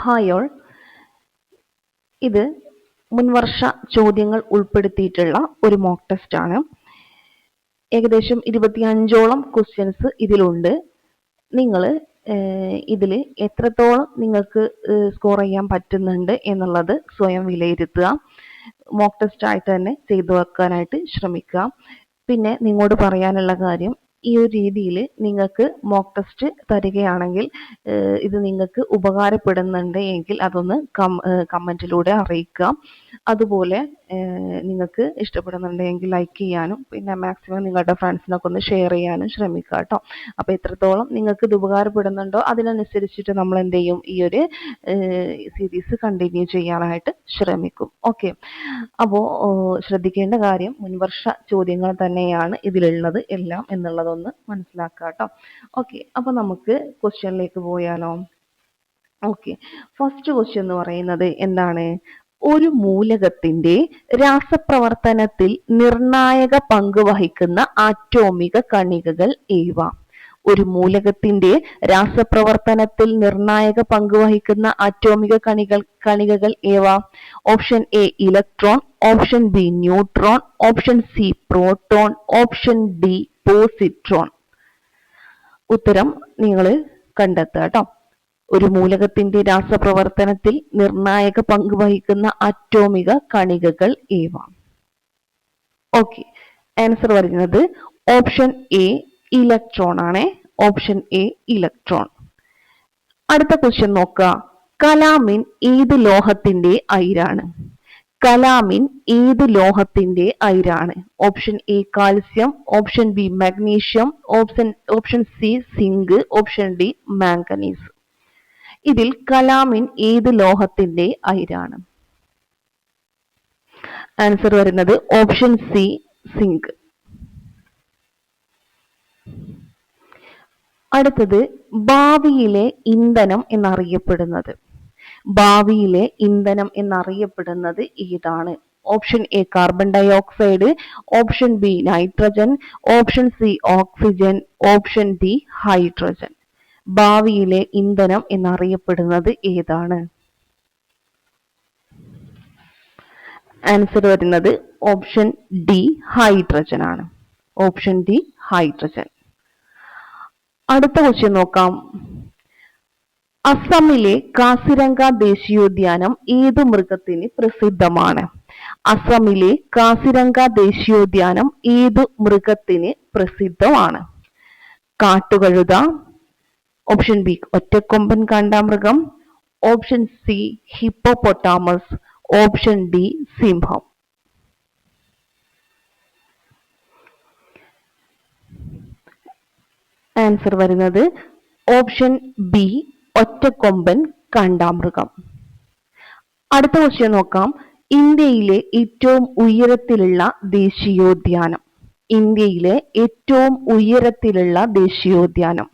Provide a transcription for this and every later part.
Hi all, ഇത് മുൻവർഷ ചോദ്യങ്ങൾ ഉൾപ്പെടുത്തിയിട്ടുള്ള ഒരു മോക്ക് ടെസ്റ്റ് ആണ്. ഏകദേശം 25ഓളം ക്വസ്റ്റ്യൻസ് ഇതിലുണ്ട്. നിങ്ങൾ ഇതിൽ എത്രത്തോളം നിങ്ങൾക്ക് സ്കോർ ചെയ്യാൻ പറ്റുന്നുണ്ട് എന്നുള്ളത് സ്വയം വിലയിരുത്തുക. മോക്ക് ടെസ്റ്റ് ആയിട്ട് തന്നെ ചെയ്തു വെക്കാനായിട്ട് ശ്രമിക്കുക. പിന്നെ നിങ്ങളോട് പറയാനുള്ള കാര്യം, ഈ ഒരു രീതിയിൽ നിങ്ങൾക്ക് മോക്ക് ടെസ്റ്റ് തരികയാണെങ്കിൽ ഇത് നിങ്ങൾക്ക് ഉപകാരപ്പെടുന്നുണ്ട് എങ്കിൽ അതൊന്ന് കമൻറ്റിലൂടെ അറിയിക്കുക. അതുപോലെ നിങ്ങൾക്ക് ഇഷ്ടപ്പെടുന്നുണ്ടെങ്കിൽ ലൈക്ക് ചെയ്യാനും പിന്നെ മാക്സിമം നിങ്ങളുടെ ഫ്രണ്ട്സിനൊക്കെ ഒന്ന് ഷെയർ ചെയ്യാനും ശ്രമിക്കുക കേട്ടോ. അപ്പോൾ എത്രത്തോളം നിങ്ങൾക്ക് ഇത് ഉപകാരപ്പെടുന്നുണ്ടോ അതിനനുസരിച്ചിട്ട് നമ്മൾ എന്ത് ചെയ്യും, ഈ ഒരു സീരീസ് കണ്ടിന്യൂ ചെയ്യാനായിട്ട് ശ്രമിക്കും. ഓക്കെ, അപ്പോൾ ശ്രദ്ധിക്കേണ്ട കാര്യം മുൻവർഷ ചോദ്യങ്ങൾ തന്നെയാണ് ഇതിലുള്ളത് എല്ലാം എന്നുള്ളതൊന്ന് മനസ്സിലാക്കുക കേട്ടോ. ഓക്കെ, അപ്പോൾ നമുക്ക് ക്വസ്റ്റ്യനിലേക്ക് പോയാലോ. ഓക്കെ, ഫസ്റ്റ് ക്വസ്റ്റ്യൻ എന്ന് പറയുന്നത് എന്താണ്? ഒരു മൂലകത്തിന്റെ രാസപ്രവർത്തനത്തിൽ നിർണായക പങ്ക് വഹിക്കുന്ന ആറ്റോമിക കണികകൾ ഏവ? ഒരു മൂലകത്തിന്റെ രാസപ്രവർത്തനത്തിൽ നിർണായക പങ്ക് വഹിക്കുന്ന ആറ്റോമിക കണികകൾ ഏവ? Option A electron, option B neutron, option C proton, option D positron. ഉത്തരം നിങ്ങൾ കണ്ടെത്തുക കേട്ടോ. ഒരു മൂലകത്തിന്റെ രാസപ്രവർത്തനത്തിൽ നിർണായക പങ്ക് വഹിക്കുന്ന ആറ്റോമിക കണികകൾ ഏവ? ഓക്കെ, ആൻസർ പറയുന്നത് ഓപ്ഷൻ എ ഇലക്ട്രോൺ ആണ്. Option A electron. അടുത്ത ക്വസ്റ്റ്യൻ നോക്കുക. കലാമിൻ ഏത് ലോഹത്തിന്റെ അയിരാണ്? കലാമിൻ ഏത് ലോഹത്തിന്റെ അയിരാണ്? Option A calcium, option B magnesium, option C zinc, option D manganese. ഇതിൽ കലാമിൻ ഏത് ലോഹത്തിന്റെ അയിരാണ്? ആൻസർ വരുന്നത് ഓപ്ഷൻ സി സിങ്ക്. അടുത്തത് ഭാവിയിലെ ഇന്ധനം എന്നറിയപ്പെടുന്നത്. ഭാവിയിലെ ഇന്ധനം എന്നറിയപ്പെടുന്നത് ഏതാണ്? Option A carbon dioxide, option B nitrogen, option C oxygen, option D hydrogen. ഭാവിയിലെ ഇന്ധനം എന്നറിയപ്പെടുന്നത് ഏതാണ്? ആൻസർ വരുന്നത് ഓപ്ഷൻ ഡി ഹൈഡ്രജൻ ആണ്. Option D hydrogen. അടുത്ത ക്വസ്റ്റ്യൻ നോക്കാം. അസമിലെ കാസിരംഗ ദേശീയോദ്യാനം ഏത് മൃഗത്തിന് പ്രസിദ്ധമാണ്? അസമിലെ കാസിരംഗ ദേശീയോദ്യാനം ഏത് മൃഗത്തിന് പ്രസിദ്ധമാണ്? കാട്ടുകഴുത, ഓപ്ഷൻ ബി ഒറ്റക്കൊമ്പൻ കാണ്ടാമൃഗം, option C hippopotamus, option D സിംഹം. ആൻസർ വരുന്നത് ഓപ്ഷൻ ബി ഒറ്റക്കൊമ്പൻ കാണ്ടാമൃഗം. അടുത്ത ക്വസ്റ്റ്യൻ നോക്കാം. ഇന്ത്യയിലെ ഏറ്റവും ഉയരത്തിലുള്ള ദേശീയോദ്യാനം. ഇന്ത്യയിലെ ഏറ്റവും ഉയരത്തിലുള്ള ദേശീയോദ്യാനം.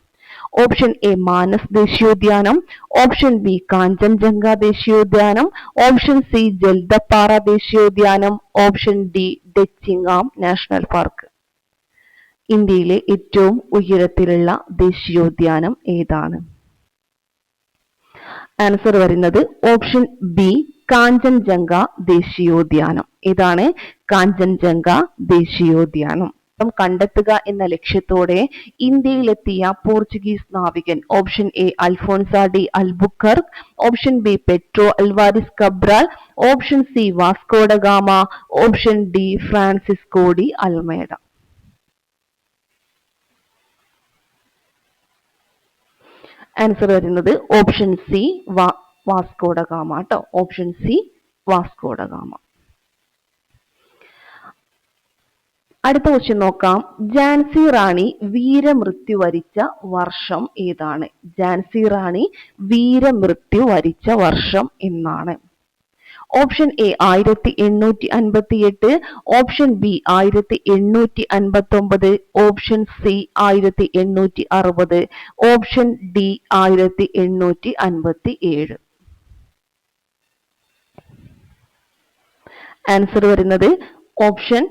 ഓപ്ഷൻ എ മാനസ് ദേശീയോദ്യാനം, ഓപ്ഷൻ ബി കാഞ്ചൻജംഗ ദേശീയോദ്യാനം, ഓപ്ഷൻ സി ജൽദപ്പാറ ദേശീയോദ്യാനം, ഓപ്ഷൻ ഡി ഡെച്ചിങ്ങാം നാഷണൽ പാർക്ക്. ഇന്ത്യയിലെ ഏറ്റവും ഉയരത്തിലുള്ള ദേശീയോദ്യാനം ഏതാണ്? ആൻസർ വരുന്നത് ഓപ്ഷൻ ബി കാഞ്ചൻജംഗ ദേശീയോദ്യാനം. ഇതാണ് കാഞ്ചൻജംഗ ദേശീയോദ്യാനം. കണ്ടെത്തുക എന്ന ലക്ഷ്യത്തോടെ ഇന്ത്യയിലെത്തിയ പോർച്ചുഗീസ് നാവികൻ. Option A Afonso de Albuquerque, option B Pedro Alvares Cabral, option C Vasco da Gama, option D Francisco de Almeida. Answer വരുന്നത് option C Vasco da Gama കേട്ടോ. Option C Vasco da Gama. അടുത്ത question നോക്കാം. ഝാൻസി റാണി വീരമൃത്യു വരിച്ച വർഷം ഏതാണ്? ഝാൻസി റാണി വീരമൃത്യു വരിച്ച വർഷം എന്നാണ്? Option A 1858, option B 1859, option C 1860, option D 1857. Answer വരുന്നത് ഓപ്ഷൻ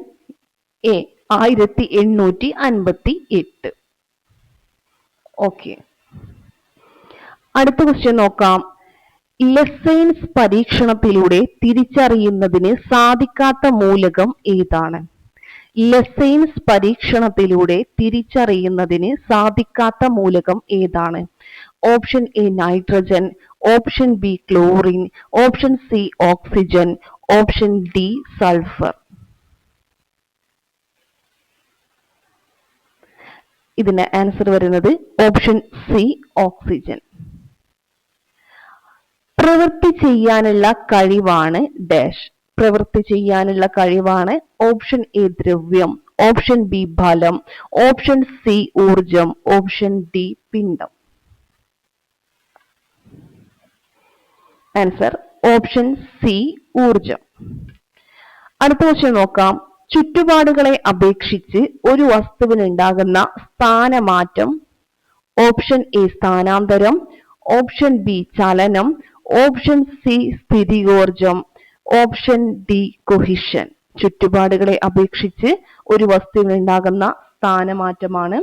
എ 1858. ഓക്കെ, അടുത്ത ക്വസ്റ്റ്യൻ നോക്കാം. ലെസൈൻസ് പരീക്ഷണത്തിലൂടെ തിരിച്ചറിയുന്നതിന് സാധിക്കാത്ത മൂലകം ഏതാണ്? ലെസൈൻസ് പരീക്ഷണത്തിലൂടെ തിരിച്ചറിയുന്നതിന് സാധിക്കാത്ത മൂലകം ഏതാണ്? Option A nitrogen, option B chlorine, option C oxygen, option D sulphur. ഇതിന്റെ ആൻസർ വരുന്നത് ഓപ്ഷൻ സി ഓക്സിജൻ. പ്രവൃത്തി ചെയ്യാനുള്ള കഴിവാണ് ഡാഷ്. പ്രവൃത്തി ചെയ്യാനുള്ള കഴിവാണ് ഓപ്ഷൻ എ ദ്രവ്യം, ഓപ്ഷൻ ബി ബലം, ഓപ്ഷൻ സി ഊർജം, ഓപ്ഷൻ ഡി പിണ്ഡം. ആൻസർ ഓപ്ഷൻ സി ഊർജം. അടുത്ത ക്വസ്റ്റ്യൻ നോക്കാം. ചുറ്റുപാടുകളെ അപേക്ഷിച്ച് ഒരു വസ്തുവിനുണ്ടാകുന്ന സ്ഥാനമാറ്റം. ഓപ്ഷൻ എ സ്ഥാനാന്തരം, ഓപ്ഷൻ ബി ചലനം, ഓപ്ഷൻ സി സ്ഥിതികോർജം, ഓപ്ഷൻ ഡി കൊഹിഷൻ. ചുറ്റുപാടുകളെ അപേക്ഷിച്ച് ഒരു വസ്തുവിനുണ്ടാകുന്ന സ്ഥാനമാറ്റമാണ്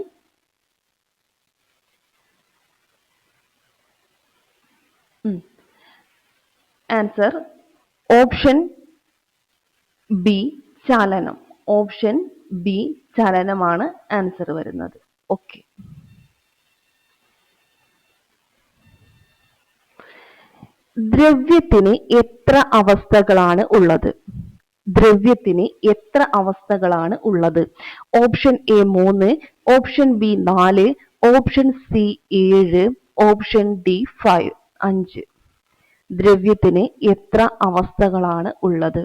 ആൻസർ ഓപ്ഷൻ ബി ചലനം. ഓപ്ഷൻ ബി ചലനമാണ് ആൻസർ വരുന്നത്. ഓക്കെ. ദ്രവ്യത്തിന് എത്ര അവസ്ഥകളാണ് ഉള്ളത്? ദ്രവ്യത്തിന് എത്ര അവസ്ഥകളാണ് ഉള്ളത്? Option A 3, option B 4, option C 7, option D 5. ദ്രവ്യത്തിന് എത്ര അവസ്ഥകളാണ് ഉള്ളത്?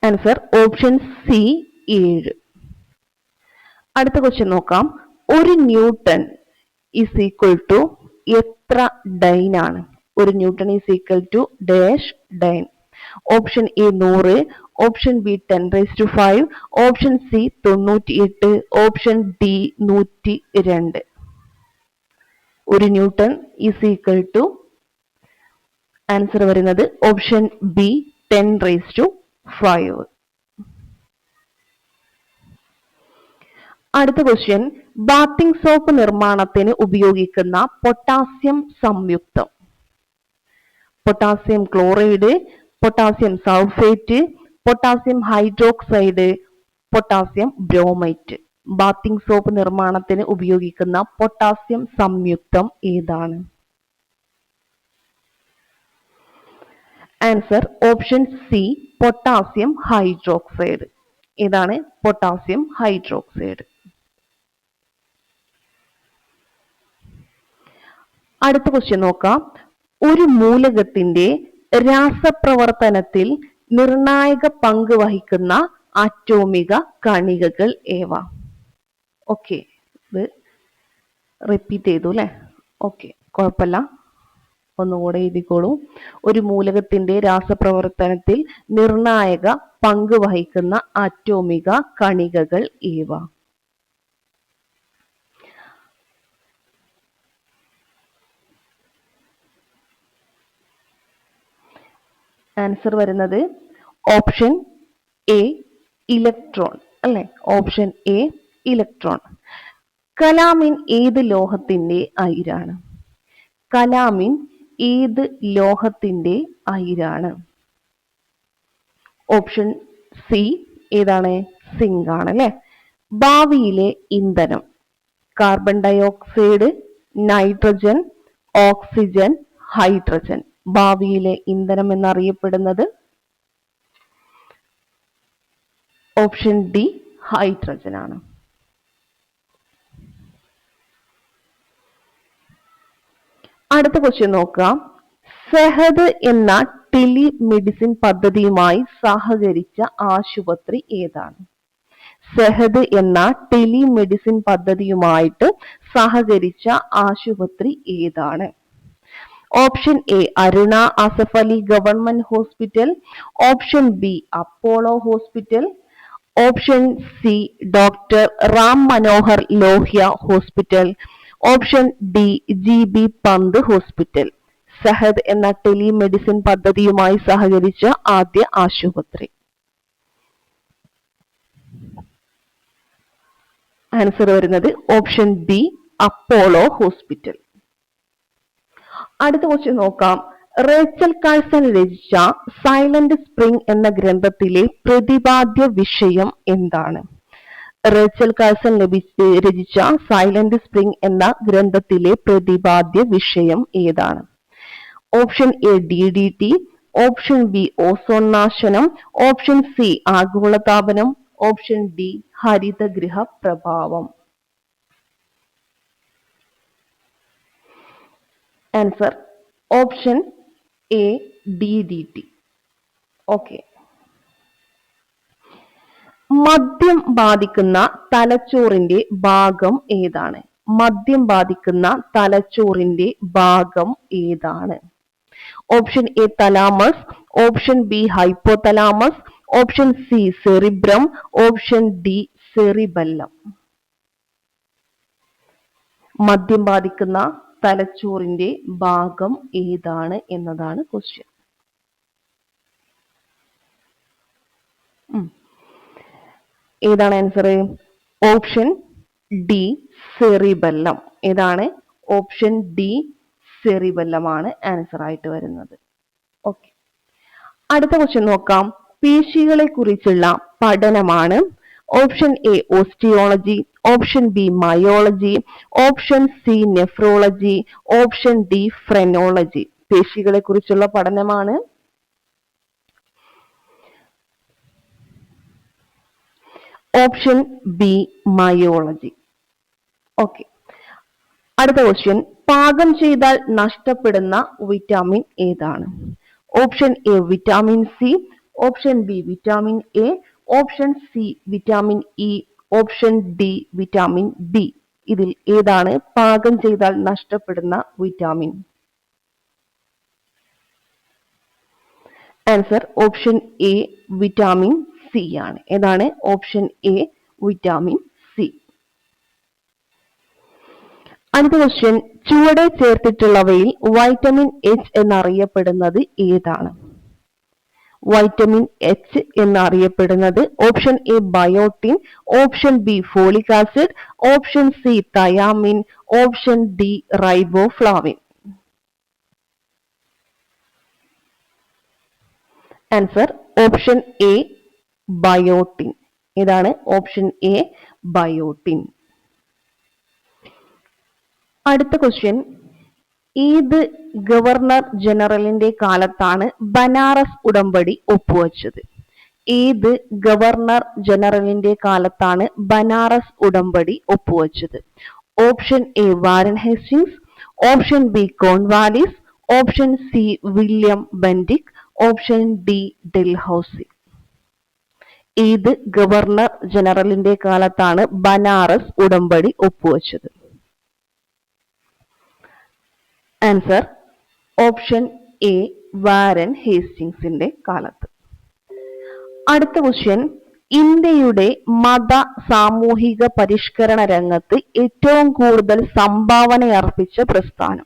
Answer option C 7. അടുത്ത ക്വസ്റ്റ്യൻ നോക്കാം. ഒരു ന്യൂട്ടൺ ഈസ് ഈക്വൽ ടു എത്ര ഡൈൻ ആണ്? ഒരു newton is equal to dash dyne. Option A 100, option B 10⁵, option C 98, option D 102. ഒരു newton is equal to answer വരുന്നത് ഓപ്ഷൻ ബി 10⁵. അടുത്ത ക്വസ്റ്റ്യൻ. ബാത്തിങ് സോപ്പ് നിർമ്മാണത്തിന് ഉപയോഗിക്കുന്ന പൊട്ടാസ്യം സംയുക്തം. Potassium chloride, potassium sulphate, potassium hydroxide, potassium bromide. Bathing soap നിർമ്മാണത്തിന് ഉപയോഗിക്കുന്ന potassium സംയുക്തം ഏതാണ്? Answer option C potassium hydroxide. ഏതാണ്? Potassium hydroxide. അടുത്ത ക്വസ്റ്റ്യൻ നോക്കാം. ഒരു മൂലകത്തിന്റെ രാസപ്രവർത്തനത്തിൽ നിർണായക പങ്ക് വഹിക്കുന്ന ആറ്റോമിക കണികകൾ ഏവ? ഓക്കെ, ഇത് റിപ്പീറ്റ് ചെയ്തു അല്ലെ? ഓക്കെ, കുഴപ്പമില്ല, ഒന്നുകൂടെ എഴുതിക്കോളൂ. ഒരു മൂലകത്തിന്റെ രാസപ്രവർത്തനത്തിൽ നിർണായക പങ്ക് വഹിക്കുന്ന ആറ്റോമിക കണികകൾ ഏവ? ആൻസർ വരുന്നത് ഓപ്ഷൻ എ ഇലക്ട്രോൺ അല്ലെ? Option A electron. കലാമിൻ ഏത് ലോഹത്തിന്റെ അയിരാണ്? കലാമിൻ ഏത് ലോഹത്തിന്റെ അയിരാണ്? ഓപ്ഷൻ സി ഏതാണ്? സിങ്ക് ആണ് അല്ലെ? ഭാവിയിലെ ഇന്ധനം. Carbon dioxide, nitrogen, oxygen, hydrogen. ഭാവിയിലെ ഇന്ധനം എന്നറിയപ്പെടുന്നത് ഓപ്ഷൻ ഡി ഹൈഡ്രജൻ ആണ്. അടുത്ത ക്വസ്റ്റ്യൻ നോക്കാം. സെഹദ് എന്ന ടെലിമെഡിസിൻ പദ്ധതിയുമായി സഹകരിച്ച ആശുപത്രി ഏതാണ്? സെഹദ് എന്ന ടെലിമെഡിസിൻ പദ്ധതിയുമായിട്ട് സഹകരിച്ച ആശുപത്രി ഏതാണ്? Option A Aruna Asaf Ali government hospital, option B Apollo hospital, option C doctor Ram Manohar Lohia hospital, option D GB Pant hospital. Sehat എന്ന ടെലിമെഡിസിൻ പദ്ധതിയുമായി സഹകരിച്ച ആദ്യ ആശുപത്രി. ആൻസർ വരുന്നത് ഓപ്ഷൻ ബി അപ്പോളോ ഹോസ്പിറ്റൽ. അടുത്ത ക്വസ്റ്റ്യൻ നോക്കാം. റേച്ചൽ കാഴ്സൺ രചിച്ച സൈലന്റ് സ്പ്രിംഗ് എന്ന ഗ്രന്ഥത്തിലെ പ്രതിപാദ്യ വിഷയം എന്താണ്? റേച്ചൽ കാഴ്സൺ രചിച്ച സൈലന്റ് സ്പ്രിംഗ് എന്ന ഗ്രന്ഥത്തിലെ പ്രതിപാദ്യ വിഷയം ഏതാണ്? Option A DDT, option B ozone നാശനം, option C ആഗോളതാപനം, ഓപ്ഷൻ ഡി ഹരിതഗൃഹ പ്രഭാവം. Answer option A DDT. Okay. മദ്യം ബാധിക്കുന്ന തലച്ചോറിന്റെ ഭാഗം ഏതാണ്? മദ്യം ബാധിക്കുന്ന തലച്ചോറിന്റെ ഭാഗം ഏതാണ്? Option A thalamus, option B hypothalamus, option C cerebrum, option D cerebellum. മദ്യം ബാധിക്കുന്ന തലച്ചോറിന്റെ ഭാഗം ഏതാണ് എന്നതാണ് ക്വസ്റ്റ്യൻ. ഏതാണ് ആൻസർ? Option D cerebellum. ഏതാണ്? ഓപ്ഷൻ ഡി സെറിബെല്ലമാണ് ആൻസർ ആയിട്ട് വരുന്നത്. ഓക്കെ. അടുത്ത ക്വസ്റ്റ്യൻ നോക്കാം. പേശികളെ കുറിച്ചുള്ള പഠനമാണ്. Option A osteology, option B myology, option C nephrology, option D phrenology. പേശികളെ കുറിച്ചുള്ള പഠനമാണ്. Option B myology. ഓക്കെ. അടുത്ത ക്വസ്റ്റ്യൻ. പാകം ചെയ്താൽ നഷ്ടപ്പെടുന്ന വിറ്റാമിൻ ഏതാണ്? Option A vitamin C, option B vitamin A, option C vitamin E, option D vitamin B. ഇതിൽ ഏതാണ് പാകം ചെയ്താൽ നഷ്ടപ്പെടുന്ന vitamin? Answer option A vitamin C ആണ്. ഏതാണ്? Option A vitamin C. അടുത്ത ക്വസ്റ്റ്യൻ. ചുവടെ ചേർത്തിട്ടുള്ളവയിൽ വൈറ്റമിൻ എച്ച് എന്നറിയപ്പെടുന്നത് ഏതാണ്? വൈറ്റമിൻ എച്ച് എന്നറിയപ്പെടുന്നത് option A biotin, option B folic acid, option C thiamine, option D riboflavin. Answer option A biotin. ഏതാണ്? Option A biotin. അടുത്ത ക്വസ്റ്റ്യൻ. ഏത് ഗവർണർ ജനറലിന്റെ കാലത്താണ് ബനാറസ് ഉടമ്പടി ഒപ്പുവെച്ചത്? ഏത് ഗവർണർ ജനറലിന്റെ കാലത്താണ് ബനാറസ് ഉടമ്പടി ഒപ്പുവെച്ചത്? Option A Warren Hastings, option B Cornwallis, option C William Bentinck, option D Dalhousie. ഏത് ഗവർണർ ജനറലിന്റെ കാലത്താണ് ബനാറസ് ഉടമ്പടി ഒപ്പുവെച്ചത്? ആൻസർ ഓപ്ഷൻ എ വാരൻ ഹേസ്റ്റിങ്സിന്റെ കാലത്ത്. അടുത്ത ക്വസ്റ്റ്യൻ. ഇന്ത്യയുടെ മത സാമൂഹിക പരിഷ്കരണ രംഗത്ത് ഏറ്റവും കൂടുതൽ സംഭാവന അർപ്പിച്ച പ്രസ്ഥാനം?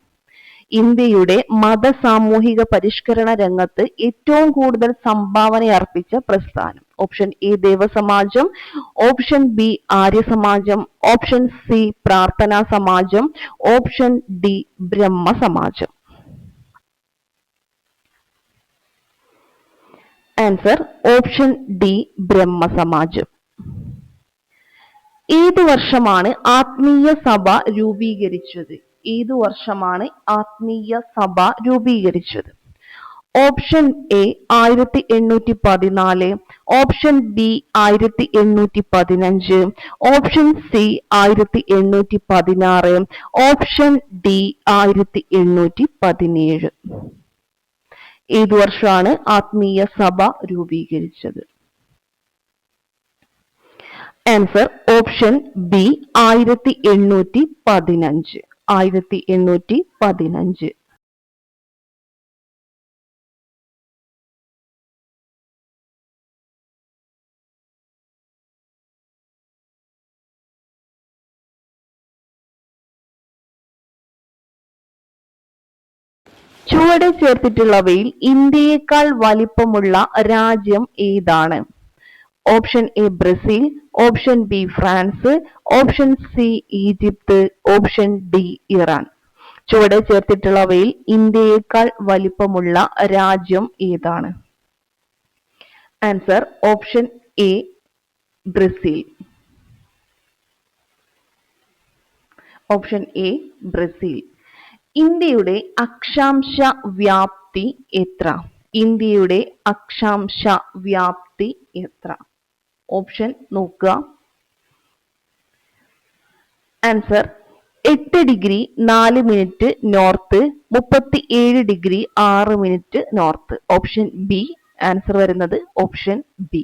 ഇന്ത്യയുടെ മത സാമൂഹിക പരിഷ്കരണ രംഗത്ത് ഏറ്റവും കൂടുതൽ സംഭാവന അർപ്പിച്ച പ്രസ്ഥാനം? ഓപ്ഷൻ എ ദേവസമാജം, ഓപ്ഷൻ ബി ആര്യ സമാജം, ഓപ്ഷൻ സി പ്രാർത്ഥനാ സമാജം, ഓപ്ഷൻ ഡി ബ്രഹ്മ സമാജം. ആൻസർ ഓപ്ഷൻ ഡി ബ്രഹ്മ സമാജം. ഏതു വർഷമാണ് ആത്മീയ സഭ രൂപീകരിച്ചത്? ഏതു വർഷമാണ് ആത്മീയ സഭ രൂപീകരിച്ചത്? Option A 1814, option B 1815, option C 1816, option D 1817. ഏതു വർഷമാണ് ആത്മീയ സഭ രൂപീകരിച്ചത്? Answer option B 1815. 1815. ചുവടെ ചേർത്തിട്ടുള്ളവയിൽ ഇന്ത്യയേക്കാൾ വലിപ്പമുള്ള രാജ്യം ഏതാണ്? Option A Brazil, option B France, option C Egypt, option D Iran. ചുവടെ ചേർത്തിട്ടുള്ളവയിൽ ഇന്ത്യയേക്കാൾ വലിപ്പമുള്ള രാജ്യം ഏതാണ്? Answer option A Brazil. Option A Brazil. ഇന്ത്യയുടെ അക്ഷാംശ വ്യാപ്തി എത്ര? ഇന്ത്യയുടെ അക്ഷാംശ വ്യാപ്തി എത്ര? ഓപ്ഷൻ നോക്കുക. Answer 8 degree 4 minute north, 37 degree 6 minute north. Option B. Answer വരുന്നത് ഓപ്ഷൻ ബി.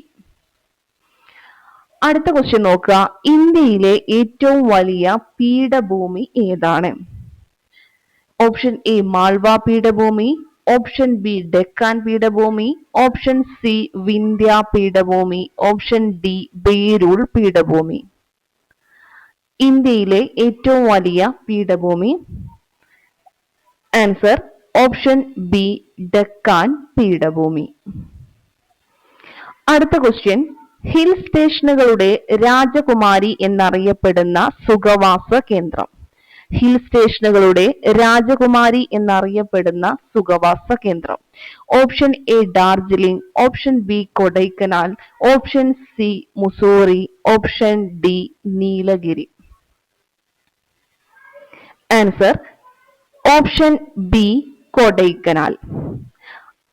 അടുത്ത ക്വസ്റ്റ്യൻ നോക്കുക. ഇന്ത്യയിലെ ഏറ്റവും വലിയ പീഠഭൂമി ഏതാണ്? ഓപ്ഷൻ എ മാൾവ പീഠഭൂമി, ഓപ്ഷൻ ബി ഡെക്കാൻ പീഠഭൂമി, ഓപ്ഷൻ സി വിന്ധ്യ പീഠഭൂമി, ഓപ്ഷൻ ഡി ബേരൂൾ പീഠഭൂമി. ഇന്ത്യയിലെ ഏറ്റവും വലിയ പീഠഭൂമി. ആൻസർ ഓപ്ഷൻ ബി ഡെക്കാൻ പീഠഭൂമി. അടുത്ത ക്വസ്റ്റ്യൻ. ഹിൽ സ്റ്റേഷനുകളുടെ രാജകുമാരി എന്നറിയപ്പെടുന്ന സുഖവാസ കേന്ദ്രം. ഹിൽ സ്റ്റേഷനുകളുടെ രാജകുമാരി എന്നറിയപ്പെടുന്ന സുഖവാസ കേന്ദ്രം. Option A Darjeeling, option B Kodaikanal, option C Mussoorie, option D Nilgiri. Answer option B Kodaikanal.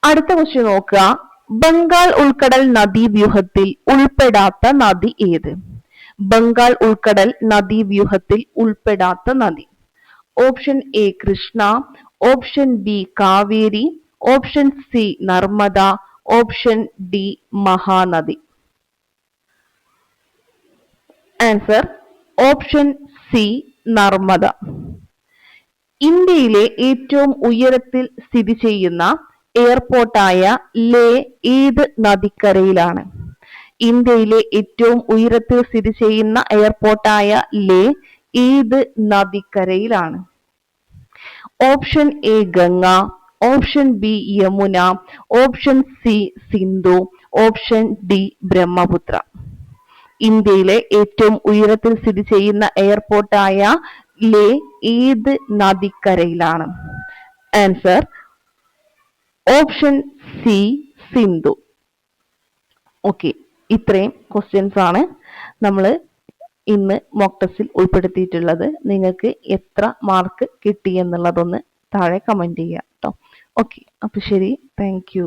അടുത്ത ക്വസ്റ്റ്യൻ നോക്കുക. ബംഗാൾ ഉൾക്കടൽ നദീവ്യൂഹത്തിൽ ഉൾപ്പെടാത്ത നദി ഏത്? ബംഗാൾ ഉൾക്കടൽ നദീവ്യൂഹത്തിൽ ഉൾപ്പെടാത്ത നദി. Option A Krishna, option B Kaveri, option C Narmada, option D Mahanadi. Answer option C Narmada. ഇന്ത്യയിലെ ഏറ്റവും ഉയരത്തിൽ സ്ഥിതി ചെയ്യുന്ന എയർപോർട്ടായ ലേ ഏത് നദിക്കരയിലാണ്? ഇന്ത്യയിലെ ഏറ്റവും ഉയരത്തിൽ സ്ഥിതി ചെയ്യുന്ന എയർപോർട്ടായ ലേ ഏത് നദിക്കരയിലാണ്? Option A Ganga, option B Yamuna, option C Sindhu, option D Brahmaputra. ഇന്ത്യയിലെ ഏറ്റവും ഉയരത്തിൽ സ്ഥിതി ചെയ്യുന്ന എയർപോർട്ടായ ലേ ഏത് നദിക്കരയിലാണ്? Answer option C Sindhu. Okay, ഇത്രയും ക്വസ്റ്റ്യൻസ് ആണ് നമ്മൾ ഇന്ന് മോക്ക് ടെസ്റ്റിൽ ഉൾപ്പെടുത്തിയിട്ടുള്ളത്. നിങ്ങൾക്ക് എത്ര മാർക്ക് കിട്ടി എന്നുള്ളതൊന്ന് താഴെ കമന്റ് ചെയ്യാം കേട്ടോ. ഓക്കെ, അപ്പൊ ശരി, താങ്ക് യു.